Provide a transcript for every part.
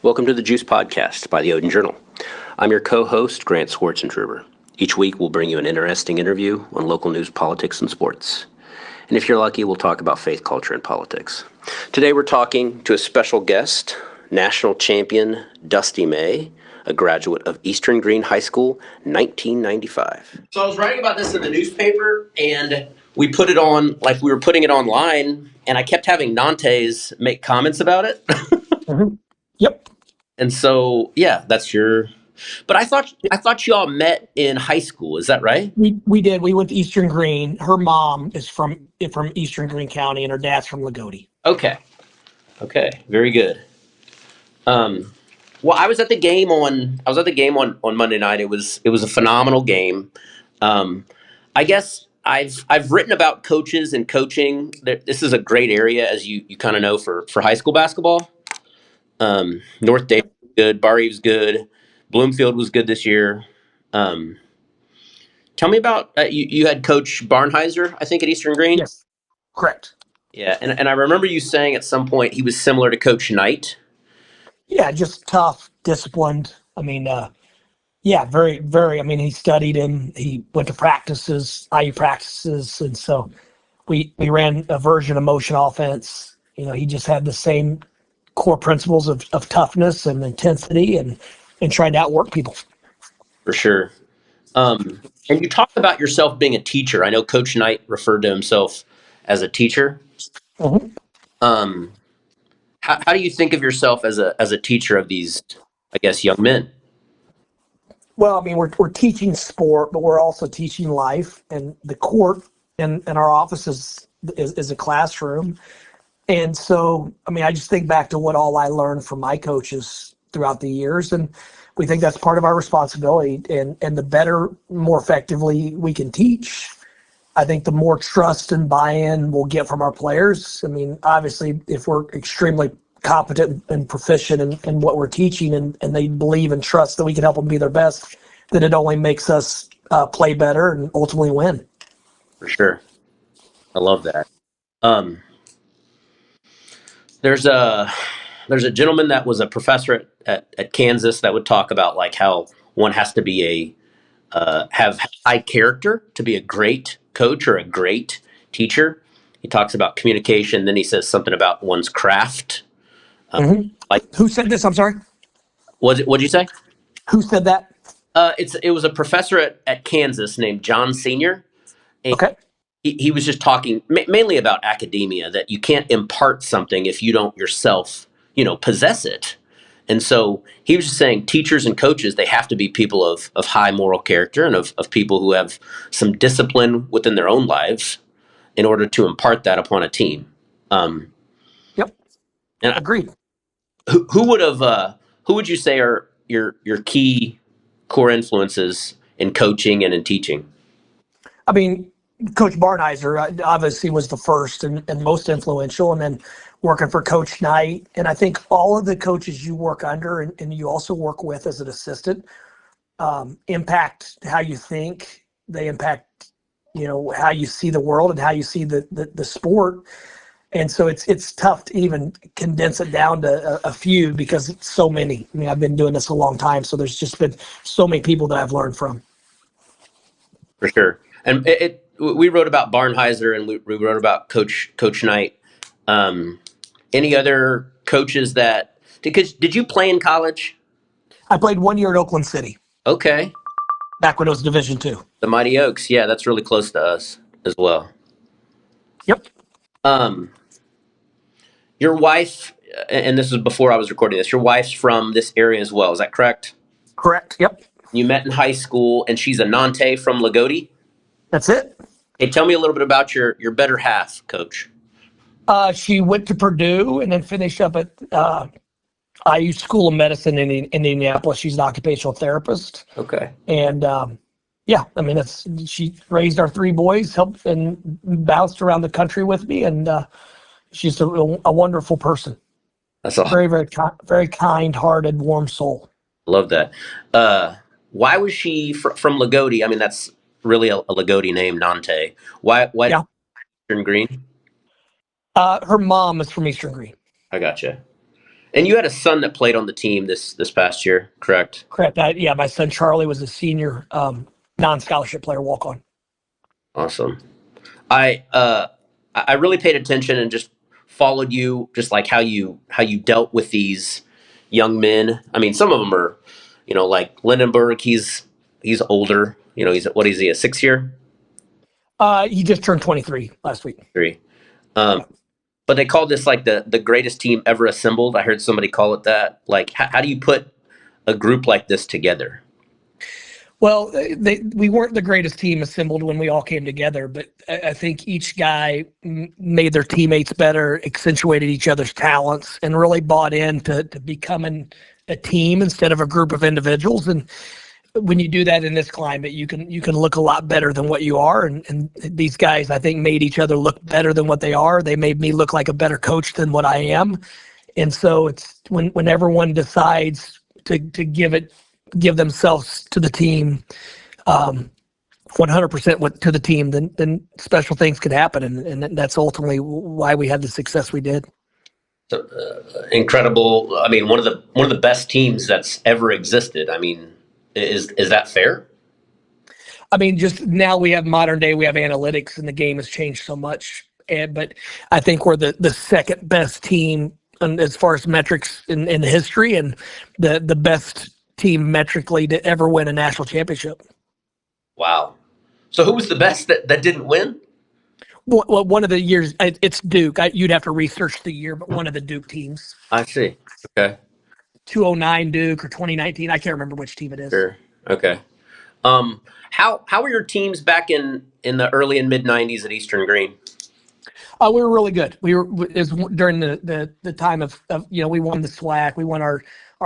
Welcome to the Juice Podcast by the Odin Journal. I'm your co-host, Grant Swartzentruber. Each week, we'll bring you an interesting interview on local news, politics, and sports. And if you're lucky, we'll talk about faith, culture, and politics. Today, we're talking to a special guest, national champion Dusty May, a graduate of Eastern Greene High School, 1995. So I was writing about this in the newspaper, and we put it on, like we were putting it online, and I kept having Nantes make comments about it. Mm-hmm. Yep. And so, yeah, that's your. But I thought you all met in high school. Is that right? We did. We went to Eastern Greene. Her mom is from Eastern Greene County, and her dad's from Lagodi. Okay, very good. Well, I was at the game on Monday night. It was a phenomenal game. I guess I've written about coaches and coaching. This is a great area, as you kind of know, for high school basketball. North Dade was good, Bar Eve's good, Bloomfield was good this year. Tell me about you had Coach Barnheiser, I think, at Eastern Greene. Yes, correct. Yeah, and I remember you saying at some point he was similar to Coach Knight. Yeah, just tough, disciplined. I mean, yeah, very, very. I mean, he studied him. He went to practices, IU practices, and so we ran a version of motion offense. You know, he just had the same core principles of toughness and intensity, and tried to outwork people. For sure. And you talked about yourself being a teacher. I know Coach Knight referred to himself as a teacher. Mm-hmm. How do you think of yourself as a teacher of these, I guess, young men? Well, I mean, we're teaching sport, but we're also teaching life, and the court and our office is a classroom. And so, I mean, I just think back to what all I learned from my coaches throughout the years, and we think that's part of our responsibility. And the better, more effectively we can teach, I think the more trust and buy-in we'll get from our players. I mean, obviously, if we're extremely competent and proficient in what we're teaching, and they believe and trust that we can help them be their best, then it only makes us play better and ultimately win. For sure. I love that. There's a gentleman that was a professor at Kansas that would talk about like how one has to be have high character to be a great coach or a great teacher. He talks about communication. Then he says something about one's craft. Like, who said this? I'm sorry. What'd you say? Who said that? It was a professor at Kansas named John Senior. Okay. He was just talking mainly about academia, that you can't impart something if you don't yourself, possess it. And so he was just saying teachers and coaches, they have to be people of high moral character and of people who have some discipline within their own lives in order to impart that upon a team. Yep. And agreed. Who would you say are your key core influences in coaching and in teaching? I mean, Coach Barnheiser obviously was the first and most influential, and then working for Coach Knight. And I think all of the coaches you work under and you also work with as an assistant impact how you think. They impact, how you see the world and how you see the sport. And so it's tough to even condense it down to a few because it's so many. I mean, I've been doing this a long time, so there's just been so many people that I've learned from. For sure. And we wrote about Barnheiser and we wrote about Coach Knight. Any other coaches did you play in college? I played 1 year at Oakland City. Okay. Back when it was Division II. The Mighty Oaks. Yeah, that's really close to us as well. Yep. Your wife, and this was before I was recording this, your wife's from this area as well. Is that correct? Correct. Yep. You met in high school, and she's a Nante from Lagodi? That's it. Hey, tell me a little bit about your better half, Coach. She went to Purdue and then finished up at IU School of Medicine in Indianapolis. She's an occupational therapist. Okay. And yeah, I mean, she raised our three boys, helped and bounced around the country with me, and she's a wonderful person. That's awesome. Very, very, very kind-hearted, warm soul. Love that. Why was she from Lagodi? I mean, that's really a Lagodi name, Nante. Why Yeah. Eastern Greene? Her mom is from Eastern Greene. I gotcha. And you had a son that played on the team this past year, correct? Correct. Yeah, my son Charlie was a senior non-scholarship player walk on. Awesome. I uh I really paid attention and just followed you, just like how you dealt with these young men. I mean, some of them are, like Lindenberg. He's older. Is he, a 6 year? He just turned 23 last week. 3. Um, Yeah. but they called this like the greatest team ever assembled. I heard somebody call it that. Like, how do you put a group like this together? Well, we weren't the greatest team assembled when we all came together, but I think each guy made their teammates better, accentuated each other's talents, and really bought into to becoming a team instead of a group of individuals. And when you do that in this climate, you can look a lot better than what you are. And these guys, I think, made each other look better than what they are. They made me look like a better coach than what I am. And so it's when everyone decides to give themselves to the team, 100% to the team, then special things could happen, and that's ultimately why we had the success we did. So, incredible. I mean, one of the best teams that's ever existed. I mean, is that fair? I mean, just now we have modern day, we have analytics, and the game has changed so much. But I think we're the second best team as far as metrics in history, and the best team metrically to ever win a national championship. Wow. So who was the best that didn't win? Well, one of the years, it's Duke. You'd have to research the year, but one of the Duke teams, I see. Okay. 2009 Duke or 2019, I can't remember which team it is. Sure. Okay. How were your teams back in the early and mid '90s at Eastern Greene? We were really good. We were it was during the time of we won the SWAC, we won our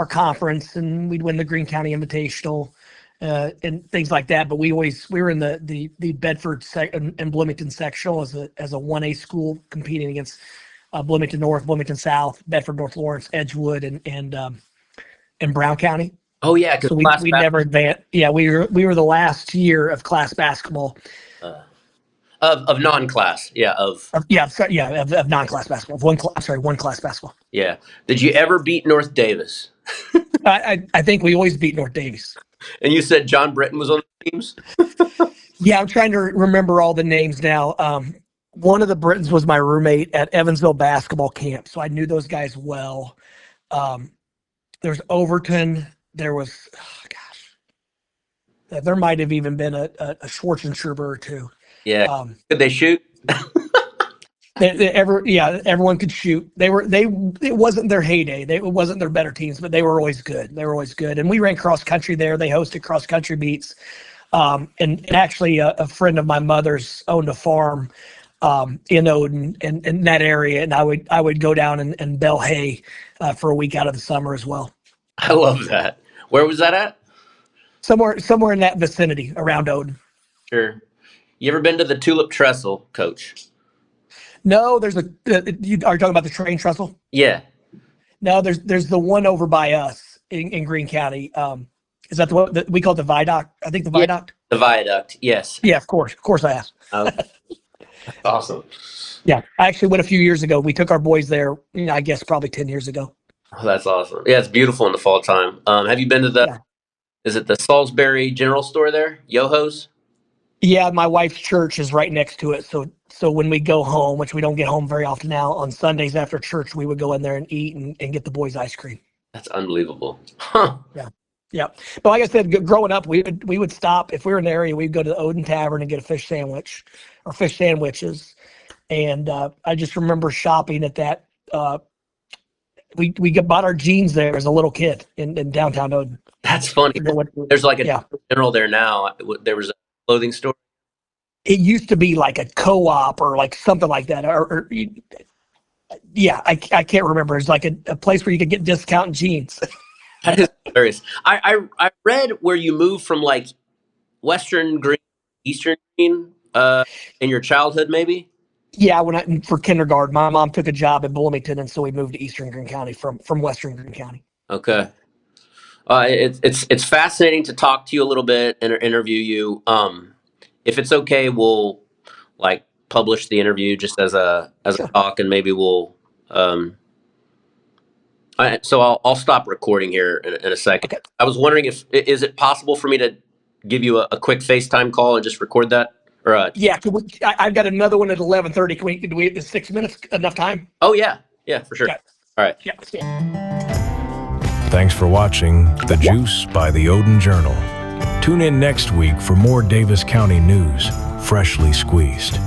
conference, and we'd win the Greene County Invitational, and things like that. But we were in the Bedford and Bloomington sectional as a 1A school, competing against Bloomington North, Bloomington South, Bedford North Lawrence, Edgewood, and Brown County. Oh yeah, because So we never advanced. Yeah, we were the last year of class basketball. uh, of non-class. Yeah. Of non-class basketball. One class basketball. Yeah. Did you ever beat North Davis? I think we always beat North Davies. And you said John Britton was on the teams. Yeah, I'm trying to remember all the names now. One of the Britons was my roommate at Evansville basketball camp, so I knew those guys well. There's Overton. There was, there might have even been a Swartzentruber or two. Yeah. Could they shoot? Everyone could shoot. It wasn't their heyday. It wasn't their better teams, but they were always good. And we ran cross country there. They hosted cross country meets. And actually a friend of my mother's owned a farm in Odin and in that area, and I would go down and bale hay for a week out of the summer as well. I love that. Where was that at? Somewhere in that vicinity around Odin. Sure. You ever been to the Tulip Trestle, Coach? No, are you talking about the train trestle? Yeah. No, there's the one over by us in Greene County. Is that the one that we call the viaduct? I think the viaduct. The viaduct. Yes. Yeah, of course I asked. That's awesome. Yeah, I actually went a few years ago. We took our boys there. I guess probably 10 years ago. Oh, that's awesome. Yeah, it's beautiful in the fall time. Have you been to Yeah. is it the Salisbury General Store there? Yoho's? Yeah, my wife's church is right next to it. So when we go home, which we don't get home very often now, on Sundays after church, we would go in there and eat and get the boys ice cream. That's unbelievable. Huh. Yeah. But like I said, growing up, we would stop. If we were in the area, we'd go to the Odin Tavern and get a fish sandwich or fish sandwiches. And I just remember shopping at that. We bought our jeans there as a little kid in downtown Odin. That's funny. There's like a general there now. There was a clothing store. It used to be like a co-op or like something like that. I can't remember. It's like a place where you could get discount jeans. That is hilarious. I read where you moved from like Western Greene, Eastern Greene, in your childhood, maybe. Yeah, for kindergarten, my mom took a job in Bloomington, and so we moved to Eastern Greene County from Western Greene County. Okay. It's fascinating to talk to you a little bit and interview you. If it's okay, we'll like publish the interview just as a talk, and maybe we'll So I'll stop recording here in a second. Okay. I was wondering if is it possible for me to give you a quick FaceTime call and just record that? Or Yeah, I've got another one at 11:30. Do we is 6 minutes enough time? oh yeah, for sure. Okay. All right. Yeah. Thanks for watching The Juice by the Odin Journal. Tune in next week for more Davis County news, freshly squeezed.